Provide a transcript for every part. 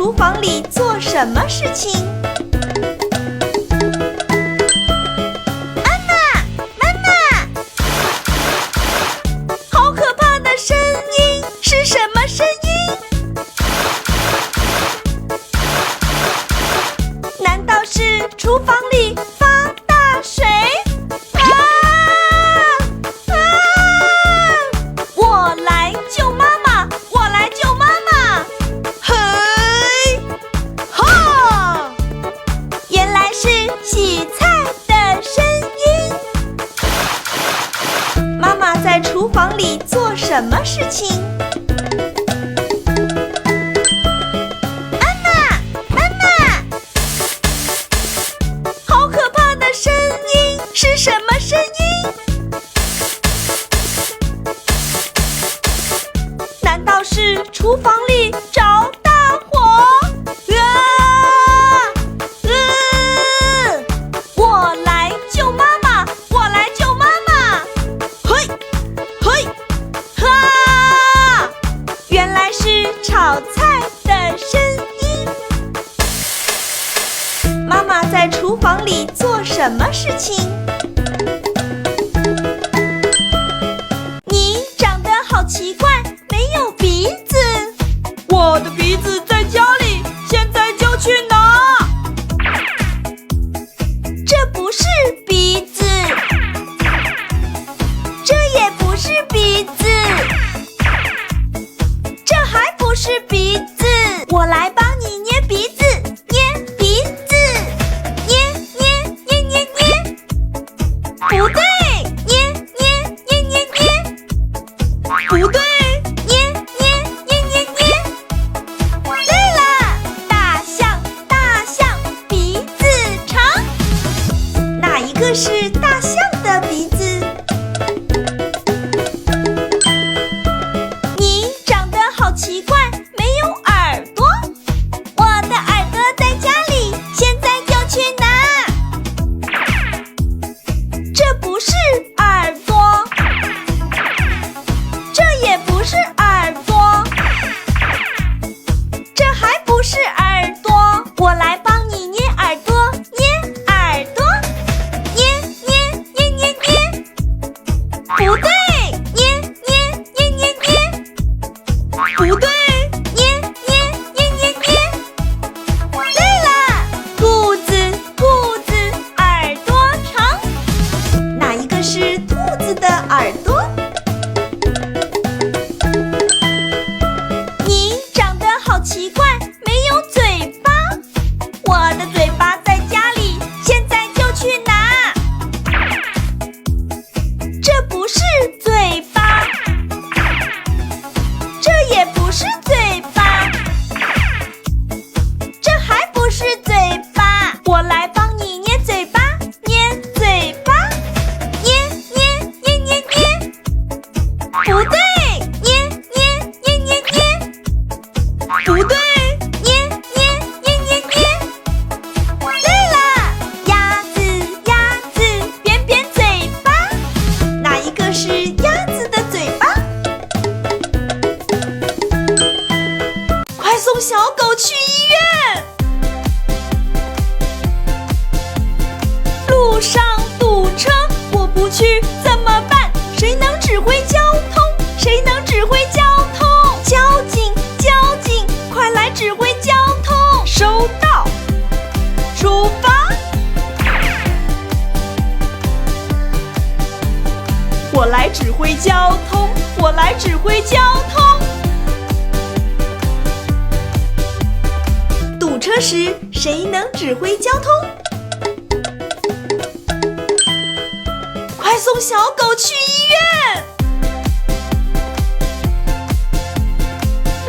厨房里做什么事情？安娜，妈妈！好可怕的声音，是什么声音？难道是厨房里发大水？我来救妈妈！我来救妈妈！嘿，哈！原来是洗菜的声音。妈妈在厨房里做什么事情？安娜，妈妈！好可怕的声音，是什么声音？难道是厨房里着大火？我来救妈妈！我来救妈妈！嘿，嘿，哈！原来是炒菜的声音。妈妈在厨房里做什么事情？你长得好奇怪，没有鼻子。我的鼻子在家里，现在就去拿。这不是鼻子，这也不是鼻子，这还不是鼻子。我来帮你捏鼻子，捏鼻子，捏捏捏捏捏。不对，捏捏捏捏捏。不对。这是大象的鼻子。你长得好奇怪，没有耳朵。我的耳朵在家里，现在就去拿。这不是耳朵，这也不是耳朵，这还不是耳朵。我来帮你捏耳朵，捏耳朵。不对，捏捏捏捏捏。不对，捏捏捏捏捏。对了，兔子，兔子，耳朵长。哪一个是兔子的耳朵？你长得好奇怪，没有嘴巴。我的嘴巴在家里，现在就去拿。这不是嘴巴，这也不是嘴巴，这还不是嘴巴。我来帮你捏嘴巴，捏嘴巴，捏捏捏捏捏。不对，捏捏捏捏捏。不对，捏捏捏捏捏。对了，鸭子，鸭子，扁扁嘴巴。哪一个是鸭子的嘴巴？快送小狗去医院！路上堵车，我不去怎么办？谁能指挥交通？谁能指挥交通？交警，交警，快来指挥交通！收到，出发！我来指挥交通，我来指挥交通。堵车时，谁能指挥交通？快送小狗去医院！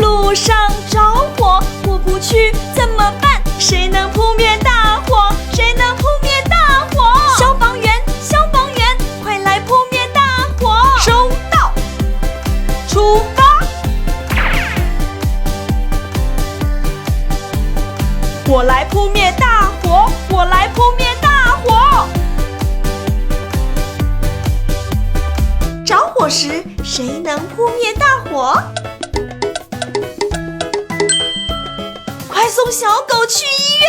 路上着火，我不去怎么办？谁能扑灭大火？谁能扑灭大火？消防员，消防员，快来扑灭大火！收到，出发！我来扑灭大火，我来扑灭大火！着火时，谁能扑灭大火？快送小狗去医院。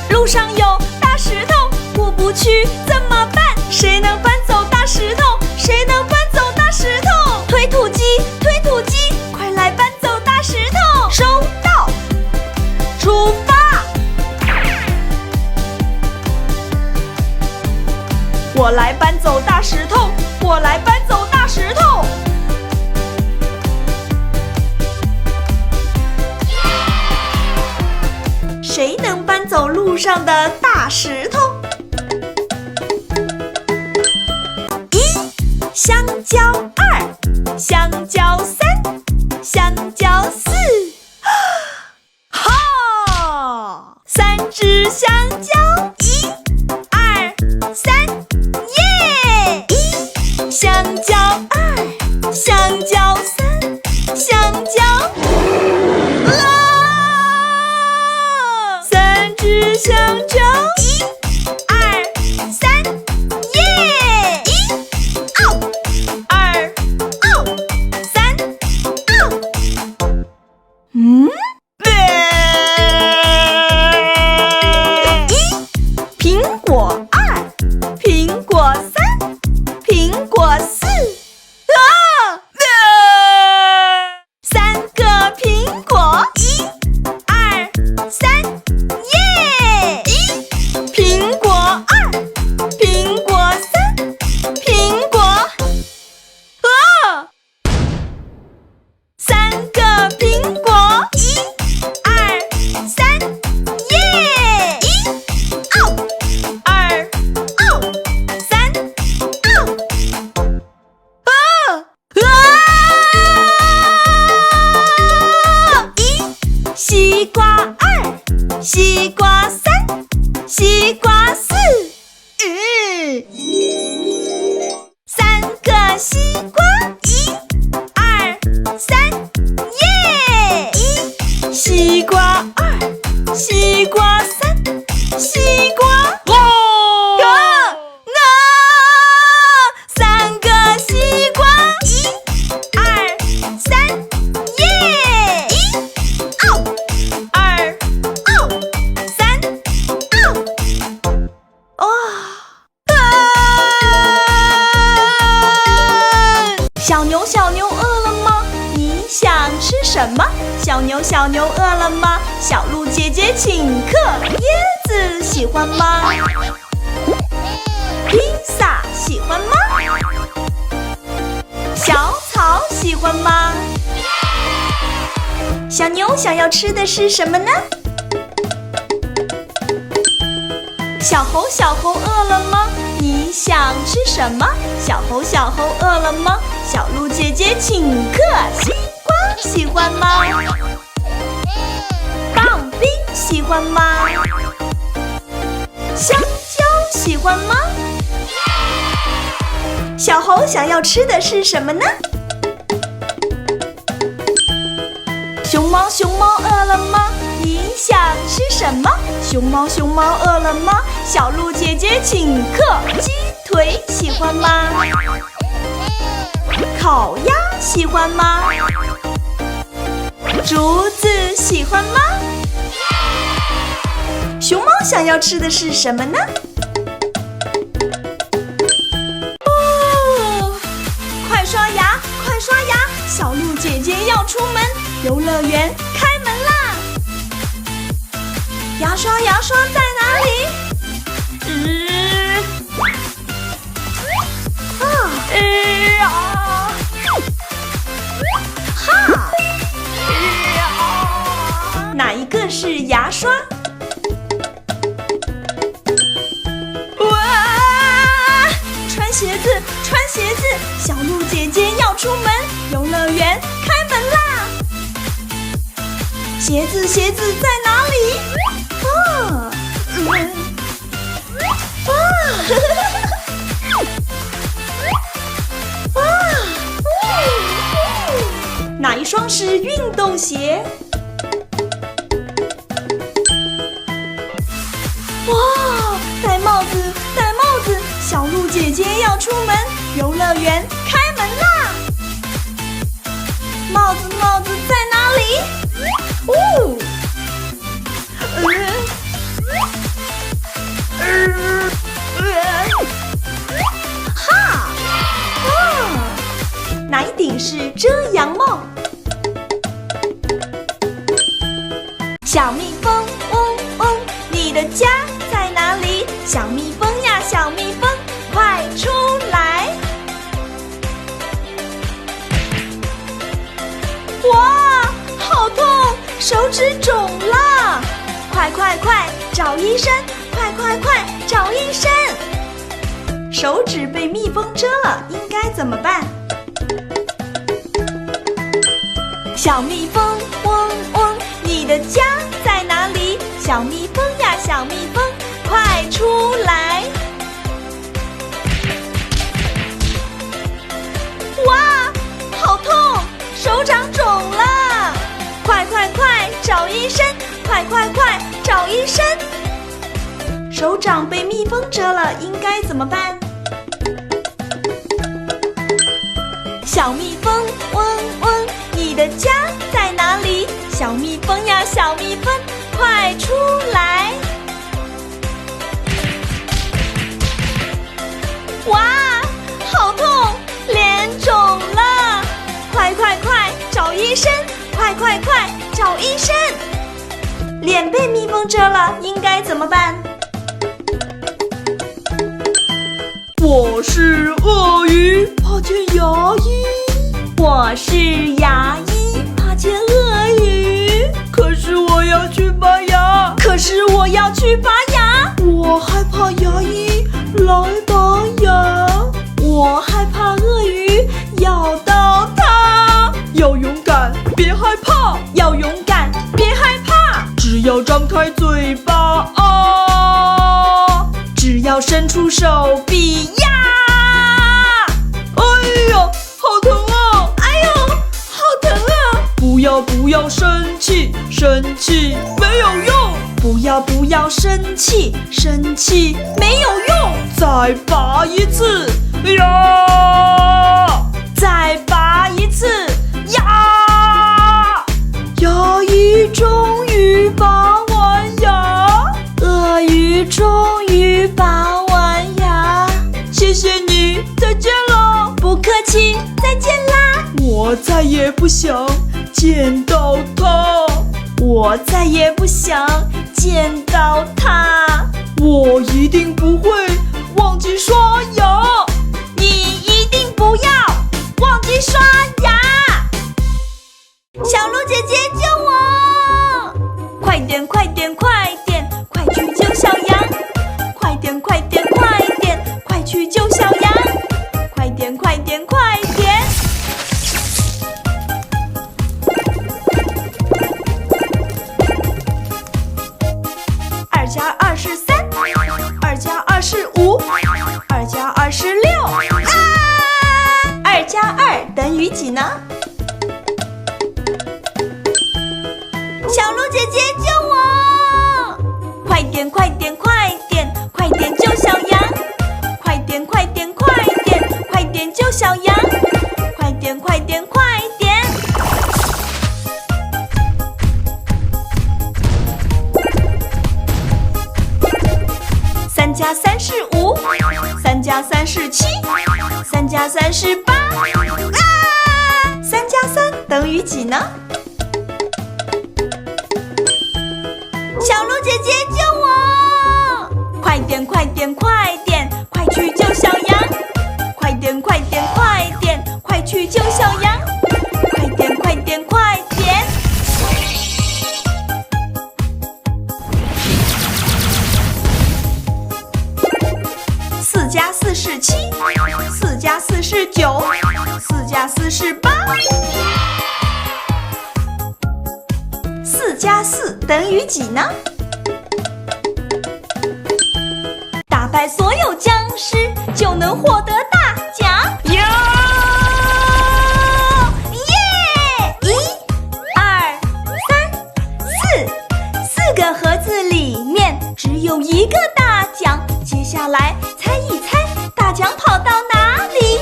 路上有大石头，过不去怎么办？谁能搬走大石头？谁能搬走大石头？推土机，推土机，快来搬走大石头！收到，出发。我来搬走大石头，我来搬走大石头。谁能搬走路上的大石头？香蕉2，香蕉3，香蕉4。哈！3只香蕉，1、2、3，耶！香蕉2，香蕉3，香蕉。3只香蕉，1、2、3，耶！1、2、3，苹果2，苹果3，苹果4。3个苹果，1、2、3，耶！苹果2，苹果3，苹果。3个苹果，1、2、3，耶！1、2、3，西瓜2，西瓜3，西瓜4。3个西瓜，1、2、3，耶！西瓜2，西瓜3，西瓜。3个西瓜，1、2、3，耶！2、3。小牛，小牛饿了吗？你想吃什么？小牛，小牛饿了吗？小鹿姐姐请客。椰子喜欢吗？披萨喜欢吗？小草喜欢吗？小牛想要吃的是什么呢？小猴，小猴饿了吗？你想吃什么？小猴，小猴饿了吗？小鹿姐姐请客。西瓜喜欢吗？棒冰喜欢吗？香蕉喜欢吗？小猴想要吃的是什么呢？熊猫，熊猫饿了吗？你想吃什么？熊猫，熊猫饿了吗？小鹿姐姐请客。鸡腿喜欢吗？烤鸭喜欢吗？竹子喜欢吗？熊猫想要吃的是什么呢？快刷牙，快刷牙！小鹿姐姐要出门，游乐园开门啦！牙刷，牙刷在哪里？哪一个是牙刷？哇！穿鞋子，穿鞋子！小鹿姐姐要出门，游乐园开门啦！鞋子，鞋子在哪里？哪一双是运动鞋？哇！戴帽子，戴帽子！小鹿姐姐要出门，游乐园开门啦！帽子，帽子是遮阳帽。小蜜蜂，嗡嗡，你的家在哪里？小蜜蜂呀，小蜜蜂，快出来！哇，好痛，手指肿了！快快快，找医生！快快快，找医生！手指被蜜蜂蛰了，应该怎么办？小蜜蜂，嗡嗡，你的家在哪里？小蜜蜂呀，小蜜蜂，快出来！哇，好痛，手掌肿了！快快快，找医生！快快快，找医生！手掌被蜜蜂蛰了，应该怎么办？小蜜蜂，嗡嗡，你的家在哪里？小蜜蜂呀，小蜜蜂，快出来！哇，好痛，脸肿了！快快快，找医生！快快快，找医生！脸被蜜蜂蛰了，应该怎么办？我是鳄鱼，怕见牙医。我是牙医，怕见鳄鱼。可是我要去拔牙，可是我要去拔牙。我害怕牙医来拔牙，我害怕鳄鱼咬到它。要勇敢，别害怕，要勇敢，别害怕。只要张开嘴巴啊，只要伸出手臂呀！哎呀，好疼啊！哎呦，好疼啊！不要生气，生气没有用。不要生气，生气没有用。再拔一次呀！再拔一次呀！牙医终于拔完牙，鳄鱼终于拔完牙。谢谢你，再见了。不客气，再见啦。我再也不想见到他，我再也不想见到他。我一定不会忘记刷牙，你一定不要忘记刷牙。小鹿姐姐救我！快点快点快点，快去救小羊！快点快点快点，快去救小羊！快点快点快点！2加2是3，2加2是5，2加2是6。啊！2加2等于几呢？小鹿姐姐救我！快点快点快点，快点救小羊！快点快点快点，快点救小羊！快点快点快点！3加3是5，3加3是7，3加3是8。啊！3加3等于几呢？小鹿姐姐救我！快点快点快点，快去救小羊！快点快点快点，快去救小羊！快点快点快点！4加4是7，4加4是9，4加4是8。4加4等于几呢？打败所有僵尸就能获得大奖！呀！耶！1、2、3、4，4个盒子里面只有一个大奖。接下来猜一猜，大奖跑到哪里？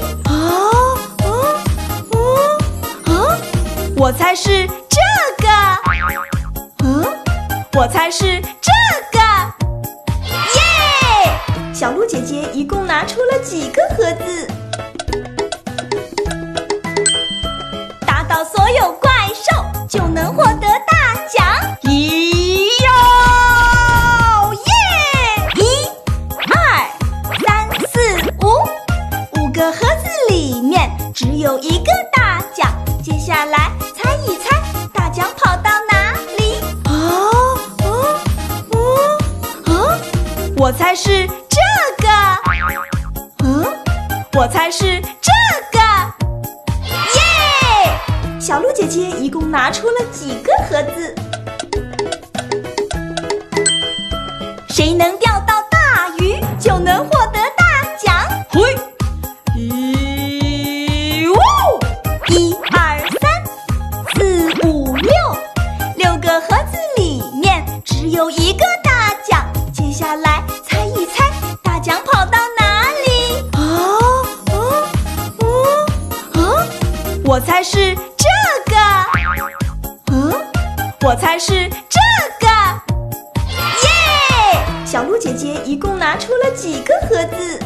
我猜是这个。我猜是这个。耶！小鹿姐姐一共拿出了几个盒子？就能获得大奖。咿呀耶！1、2、3、4、5，5个盒子里面只有一个大奖。接下来猜一猜，大奖跑到哪里？我猜是这个。我猜是这个。耶！小鹿姐姐一共拿出了几个盒子？谁能钓到大鱼，就能获得大奖。嘿1、2、3、4、5、6，6个盒子里面只有一个大奖。接下来猜一猜，大奖跑到哪里？我猜是这个。我猜是这个。耶！小鹿姐姐一共拿出了几个盒子？